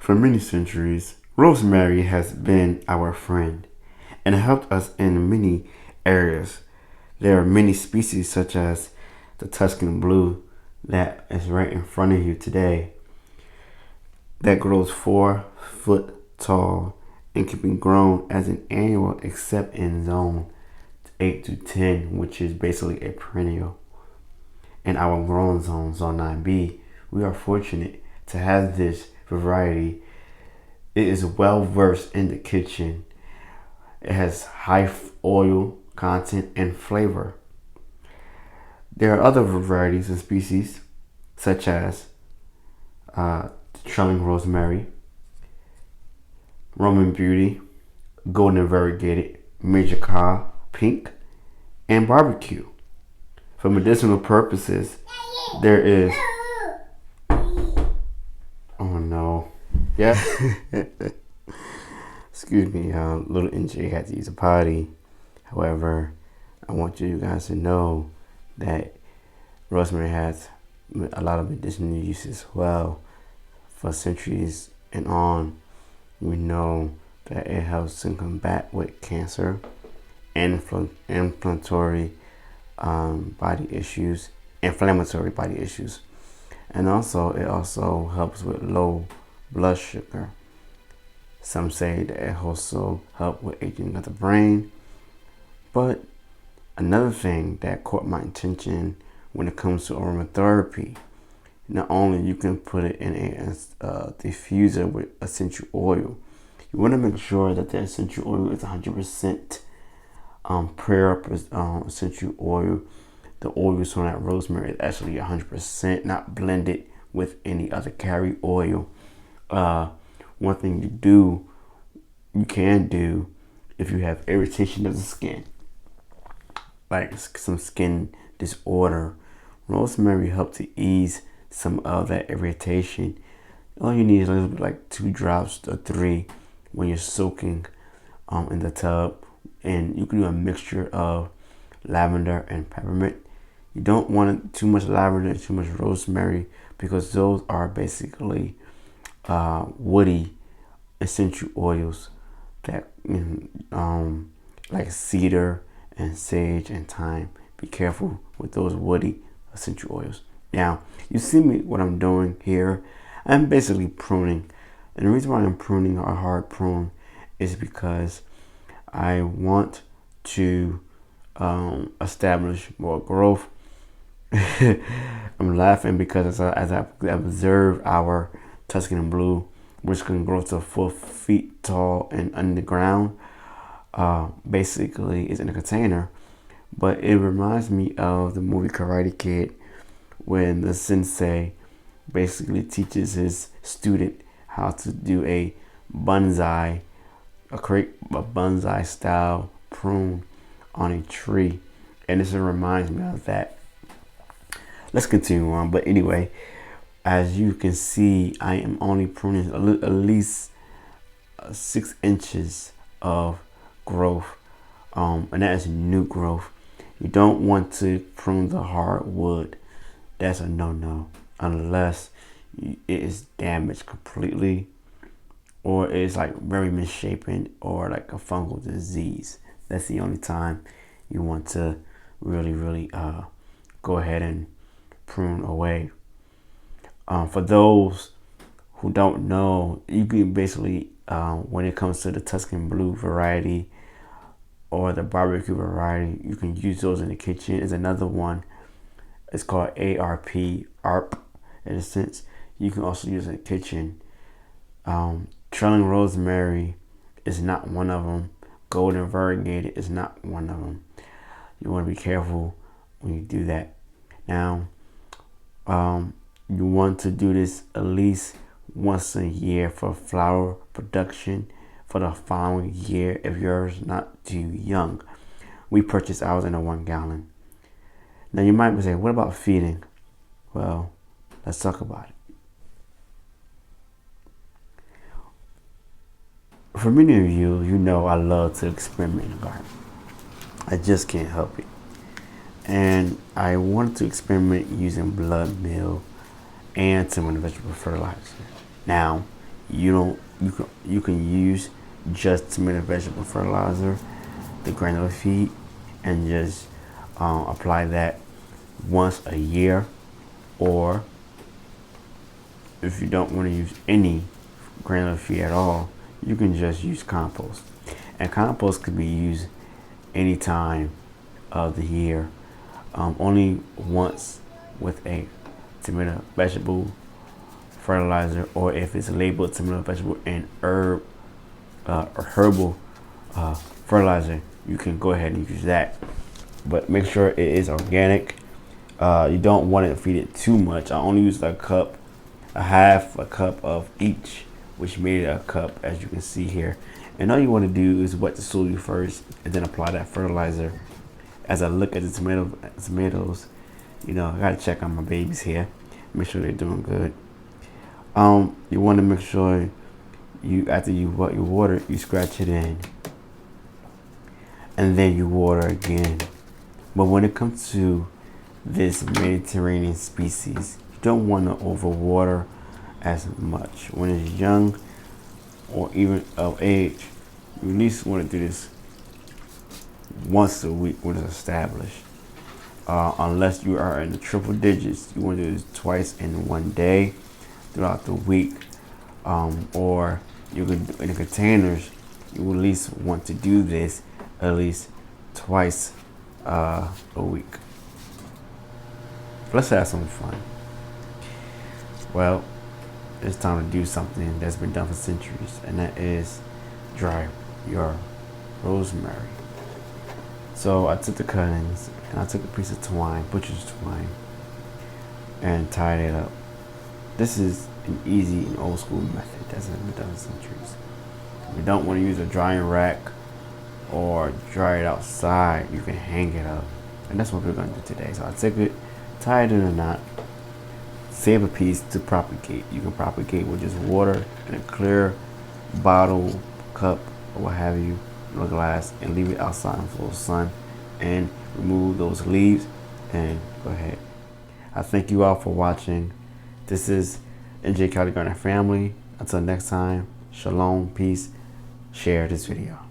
For many centuries, rosemary has been our friend and helped us in many areas. There are many species such as the Tuscan Blue that is right in front of you today that grows 4 foot tall and can be grown as an annual except in zone 8 to 10, which is basically a perennial. In our growing zone, zone 9B, we are fortunate to have this variety. It is well versed in the kitchen. It has high oil content and flavor. There are other varieties and species such as trailing rosemary, Roman beauty, golden variegated, major car, pink, and barbecue. For medicinal purposes, there is. Oh no. Yeah. Excuse me, little NJ had to use a potty. However, I want you guys to know that rosemary has a lot of medicinal uses as well. For centuries and on, we know that it helps to combat with cancer, inflammatory body issues, and also it also helps with low blood sugar. Some say that it also helps with aging of the brain. But another thing that caught my attention when it comes to aromatherapy, not only you can put it in a diffuser with essential oil, you want to make sure that the essential oil is 100% pure essential oil. The oils from that rosemary is actually 100%, not blended with any other carry oil. One thing you can do if you have irritation of the skin, like some skin disorder, rosemary helps to ease some of that irritation. All you need is a little bit, like 2 drops or 3 when you're soaking in the tub, and you can do a mixture of lavender and peppermint. You don't want too much lavender and too much rosemary because those are basically woody essential oils that like cedar and sage and thyme. Be careful with those woody essential oils. Now, you see me what I'm doing here. I'm basically pruning. And the reason why I'm pruning a hard prune is because I want to establish more growth. I'm laughing because as I observe our Tuscan Blue, which can grow to 4 feet tall and underground, basically is in a container. But it reminds me of the movie Karate Kid, when the sensei basically teaches his student how to do a bonsai, create a bonsai style prune on a tree, and this reminds me of that. Let's continue on. But anyway, as you can see, I am only pruning at least 6 inches of growth, and that is new growth. You don't want to prune the hardwood. That's a no-no unless it is damaged completely, or it's like very misshapen, or like a fungal disease. That's the only time you want to really go ahead and prune away. For those who don't know, you can basically when it comes to the Tuscan Blue variety or the barbecue variety, you can use those in the kitchen. Is another one. It's called ARP in a sense. You can also use it in the kitchen. Trailing rosemary is not one of them. Golden variegated is not one of them. You want to be careful when you do that. Now, you want to do this at least once a year for flower production for the following year if yours not too young. We purchased ours in a 1 gallon. Now you might be saying, what about feeding? Well, let's talk about it. For many of you, you know I love to experiment in the garden. I just can't help it. And I wanted to experiment using blood meal and some of the vegetable fertilizer. Now, you can use just tomato vegetable fertilizer, the granular feed, and just apply that once a year. Or if you don't want to use any granular feed at all, you can just use compost. And compost could be used any time of the year, only once with a tomato vegetable fertilizer, or if it's labeled tomato vegetable and herb or herbal fertilizer, you can go ahead and use that. But make sure it is organic. You don't want to feed it too much. I only used a half a cup of each, which made it a cup, as you can see here. And all you want to do is wet the soil first and then apply that fertilizer. As I look at the tomatoes, I gotta check on my babies here, make sure they're doing good. You want to make sure after you water, you scratch it in, and then you water again. But when it comes to this Mediterranean species, you don't want to overwater as much. When it's young or even of age, you at least want to do this once a week when it's established. Unless you are in the triple digits, you want to do this twice in one day throughout the week. Or you can in the containers, you will at least want to do this at least twice a week. Let's have some fun. Well, it's time to do something that's been done for centuries, and that is dry your rosemary. So I took the cuttings and I took a piece of twine, butcher's twine, and tied it up. This is an easy and old school method that's been done for centuries. If you don't want to use a drying rack or dry it outside, you can hang it up. And that's what we're going to do today. So I took it, tied it in a knot, save a piece to propagate. You can propagate with just water in a clear bottle, cup, or what have you, or glass, and leave it outside in full sun and remove those leaves and go ahead. I thank you all for watching. This is NJcaligardener Family. Until next time, shalom, peace. Share this video.